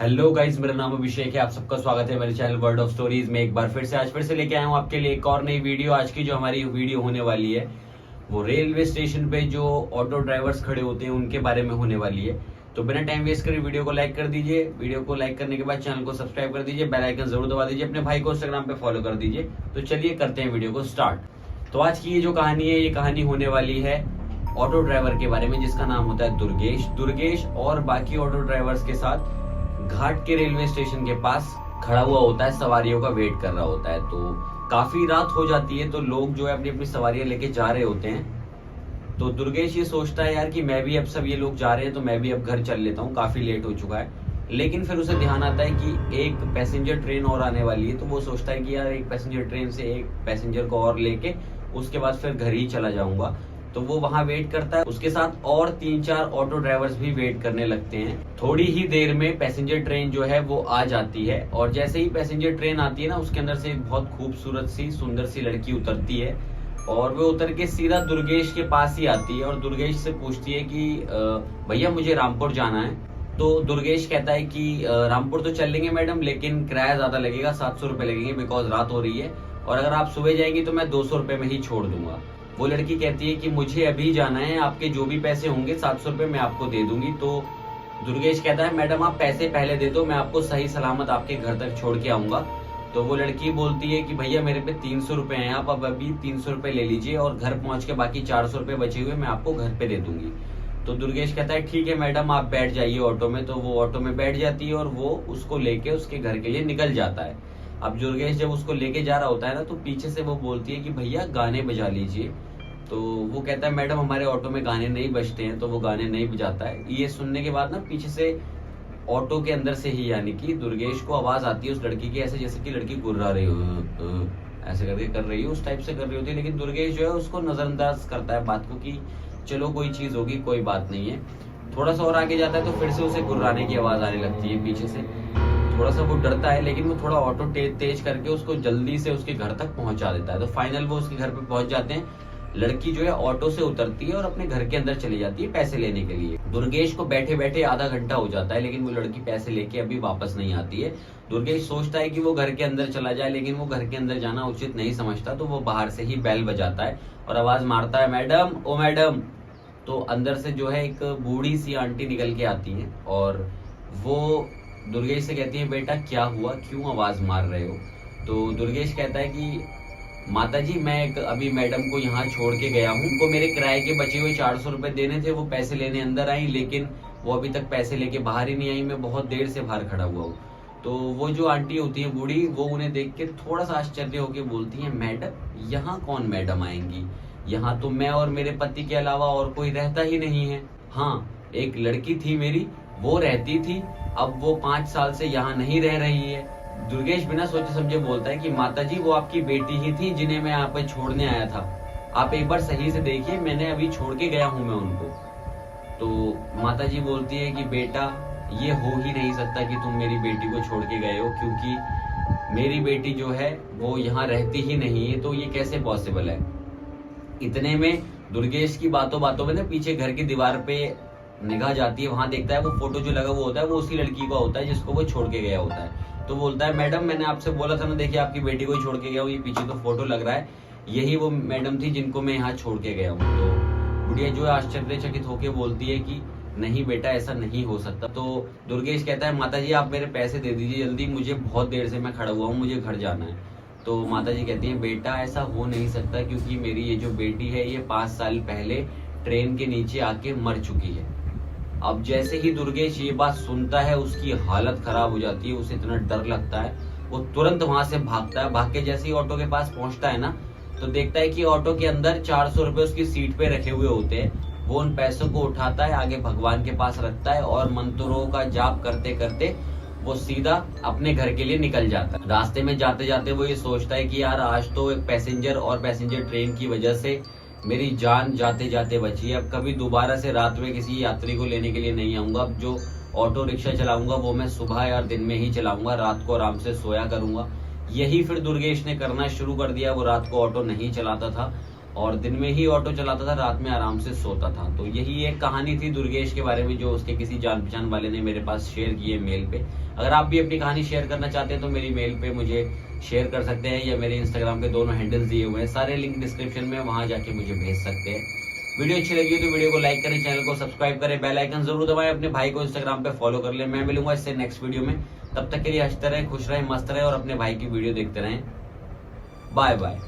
Hello guys, मेरा नाम अभिषेक है। आप सबका स्वागत है मेरे चैनल वर्ल्ड ऑफ स्टोरीज में। एक बार फिर से लेके आया हूँ आपके लिए एक और नई वीडियो। आज की जो हमारी वीडियो होने वाली है वो रेलवे स्टेशन पे जो ऑटो ड्राइवर्स खड़े होते हैं उनके बारे में होने वाली है। तो बिना टाइम वेस्ट करे वीडियो को लाइक कर दीजिए। वीडियो को लाइक करने के बाद चैनल को सब्सक्राइब कर दीजिए, बेल आइकन जरूर दबा दीजिए, अपने भाई को इंस्टाग्राम पे फॉलो कर दीजिए। तो चलिए करते हैं वीडियो को स्टार्ट। तो आज की ये जो कहानी है, ये कहानी होने वाली है ऑटो ड्राइवर के बारे में जिसका नाम होता है दुर्गेश और बाकी ऑटो ड्राइवर्स के साथ घाट के रेलवे स्टेशन के पास खड़ा हुआ होता है, सवारियों का वेट कर रहा होता है। तो काफी रात हो जाती है, तो लोग जो है अपनी अपनी सवारियां लेके जा रहे होते हैं। तो दुर्गेश ये सोचता है यार कि मैं भी अब सब ये लोग जा रहे हैं तो मैं भी अब घर चल लेता हूँ, काफी लेट हो चुका है। लेकिन फिर उसे ध्यान आता है कि एक पैसेंजर ट्रेन और आने वाली है। तो वो सोचता है कि यार एक पैसेंजर ट्रेन से एक पैसेंजर को और लेके उसके बाद फिर घर ही चला जाऊंगा। तो वो वहां वेट करता है, उसके साथ और 3-4 ऑटो ड्राइवर्स भी वेट करने लगते हैं। थोड़ी ही देर में पैसेंजर ट्रेन जो है वो आ जाती है और जैसे ही पैसेंजर ट्रेन आती है ना, उसके अंदर से एक बहुत खूबसूरत सी सुंदर सी लड़की उतरती है और वो उतर के सीधा दुर्गेश के पास ही आती है और दुर्गेश से पूछती है कि भैया मुझे रामपुर जाना है। तो दुर्गेश कहता है कि रामपुर तो चल लेंगे मैडम, लेकिन किराया ज्यादा लगेगा, 700 रुपए लगेंगे बिकॉज रात हो रही है, और अगर आप सुबह जाएंगी तो मैं 200 रुपए में ही छोड़ दूंगा। वो लड़की कहती है कि मुझे अभी जाना है, आपके जो भी पैसे होंगे 700 रुपए मैं आपको दे दूंगी। तो दुर्गेश कहता है मैडम आप पैसे पहले दे दो, मैं आपको सही सलामत आपके घर तक छोड़ के आऊंगा। तो वो लड़की बोलती है कि भैया मेरे पे 300 रुपए हैं, आप अब अभी 300 रुपए ले लीजिए और घर पहुंच के बाकी 400 रुपए बचे हुए मैं आपको घर पे दे दूंगी। तो दुर्गेश कहता है ठीक है मैडम, आप बैठ जाइए ऑटो में। तो वो ऑटो में बैठ जाती है और वो उसको लेके उसके घर के लिए निकल जाता है। अब दुर्गेश जब उसको लेके जा रहा होता है ना, तो पीछे से वो बोलती है कि भैया गाने बजा लीजिए। तो वो कहता है मैडम हमारे ऑटो में गाने नहीं बजते हैं, तो वो गाने नहीं बजाता है। ये सुनने के बाद ना पीछे से ऑटो के अंदर से ही यानी कि दुर्गेश को आवाज आती है उस लड़की की, ऐसे जैसे कि लड़की गुर्रा रही हो, ऐसे करके कर रही हो, उस टाइप से कर रही होती है। लेकिन दुर्गेश जो है उसको नजरअंदाज करता है बात को कि चलो कोई चीज होगी, कोई बात नहीं है। थोड़ा सा और आगे जाता है तो फिर से उसे गुर्राने की आवाज आने लगती है पीछे से। थोड़ा सा वो डरता है, लेकिन वो थोड़ा ऑटो तेज करके उसको जल्दी से उसके घर तक पहुंचा देता है। तो फाइनल वो उसके घर पे पहुंच जाते हैं। लड़की जो है ऑटो से उतरती है और अपने घर के अंदर चली जाती है पैसे लेने के लिए। दुर्गेश को बैठे बैठे आधा घंटा हो जाता है, लेकिन वो लड़की पैसे लेके अभी वापस नहीं आती है। दुर्गेश सोचता है कि वो घर के अंदर चला जाए, लेकिन वो घर के अंदर जाना उचित नहीं समझता। तो वो बाहर से ही बेल बजाता है और आवाज मारता है मैडम ओ मैडम। तो अंदर से जो है एक बूढ़ी सी आंटी निकल के आती है और वो दुर्गेश से कहती है बेटा क्या हुआ, क्यों आवाज मार रहे हो। तो दुर्गेश कहता है कि माताजी मैं एक अभी मैडम को यहाँ छोड़ के गया हूँ, उनको मेरे किराए के बचे हुए 400 रुपए देने थे। वो पैसे लेने अंदर आई, लेकिन वो अभी तक पैसे लेके बाहर ही नहीं आई। मैं बहुत देर से बाहर खड़ा हुआ हूँ। तो वो जो आंटी होती है बूढ़ी, वो उन्हें देख के थोड़ा सा आश्चर्य होकर बोलती है मैडम यहाँ कौन मैडम आएंगी, यहाँ तो मैं और मेरे पति के अलावा और कोई रहता ही नहीं है। हाँ एक लड़की थी मेरी, वो रहती थी, अब वो 5 साल से यहाँ नहीं रह रही है। दुर्गेश बिना सोचे समझे बोलता है कि माताजी वो आपकी बेटी ही थी जिन्हें मैं यहाँ पे छोड़ने आया था, आप एक बार सही से देखिए, मैंने अभी छोड़ के गया हूँ मैं उनको। तो माताजी बोलती है कि बेटा ये हो ही नहीं सकता कि तुम मेरी बेटी को छोड़ के गए हो, क्योंकि मेरी बेटी जो है वो यहाँ रहती ही नहीं है, तो ये कैसे पॉसिबल है। इतने में दुर्गेश की बातों बातों में ना पीछे घर की दीवार पे निगाह जाती है, वहां देखता है वो फोटो जो लगा हुआ होता है वो उसी लड़की का होता है जिसको वो छोड़ के गया होता है। तो बोलता है मैडम मैंने आपसे बोला था ना, देखिए आपकी बेटी को ही छोड़ के गया हूँ, ये पीछे तो फोटो लग रहा है, यही वो मैडम थी जिनको मैं यहाँ छोड़ के गया हूँ। तो बुढ़िया जो है आश्चर्यचकित होकर बोलती है कि नहीं बेटा ऐसा नहीं हो सकता। तो दुर्गेश कहता है माताजी आप मेरे पैसे दे दीजिए जल्दी, मुझे बहुत देर से मैं खड़ा हुआ हूँ, मुझे घर जाना है। तो माताजी कहती है बेटा ऐसा हो नहीं सकता, क्योंकि मेरी ये जो बेटी है ये 5 साल पहले ट्रेन के नीचे आके मर चुकी है। अब जैसे ही दुर्गेश ये बात सुनता है उसकी हालत खराब हो जाती है, उसे इतना डर लगता है, वो तुरंत वहां से भागता है। भाग के जैसे ही ऑटो के पास पहुंचता है ना, तो देखता है कि ऑटो के अंदर 400 रुपए उसकी सीट पे रखे हुए होते हैं। वो उन पैसों को उठाता है, आगे भगवान के पास रखता है और मंत्रों का जाप करते करते वो सीधा अपने घर के लिए निकल जाता है। रास्ते में जाते जाते वो ये सोचता है कि यार आज तो एक पैसेंजर और पैसेंजर ट्रेन की वजह से मेरी जान जाते जाते बची है, अब कभी दोबारा से रात में किसी यात्री को लेने के लिए नहीं आऊंगा। अब जो ऑटो रिक्शा चलाऊंगा वो मैं सुबह या दिन में ही चलाऊंगा, रात को आराम से सोया करूंगा। यही फिर दुर्गेश ने करना शुरू कर दिया। वो रात को ऑटो नहीं चलाता था और दिन में ही ऑटो चलाता था, रात में आराम से सोता था। तो यही एक कहानी थी दुर्गेश के बारे में, जो उसके किसी जान पहचान वाले ने मेरे पास शेयर की है मेल पे। अगर आप भी अपनी कहानी शेयर करना चाहते हैं तो मेरी मेल पे मुझे शेयर कर सकते हैं, या मेरे इंस्टाग्राम पे दोनों हैंडल्स दिए हुए हैं, सारे लिंक डिस्क्रिप्शन में, वहां जाके मुझे भेज सकते हैं। वीडियो अच्छी लगी हो तो वीडियो को लाइक करें, चैनल को सब्सक्राइब करें, बेल आइकन जरूर दबाएं, अपने भाई को इंस्टाग्राम पे फॉलो कर लें। मैं मिलूंगा इससे नेक्स्ट वीडियो में, तब तक के लिए हंसते रहें, खुश रहें, मस्त रहें और अपने भाई की वीडियो देखते रहें। Bye bye.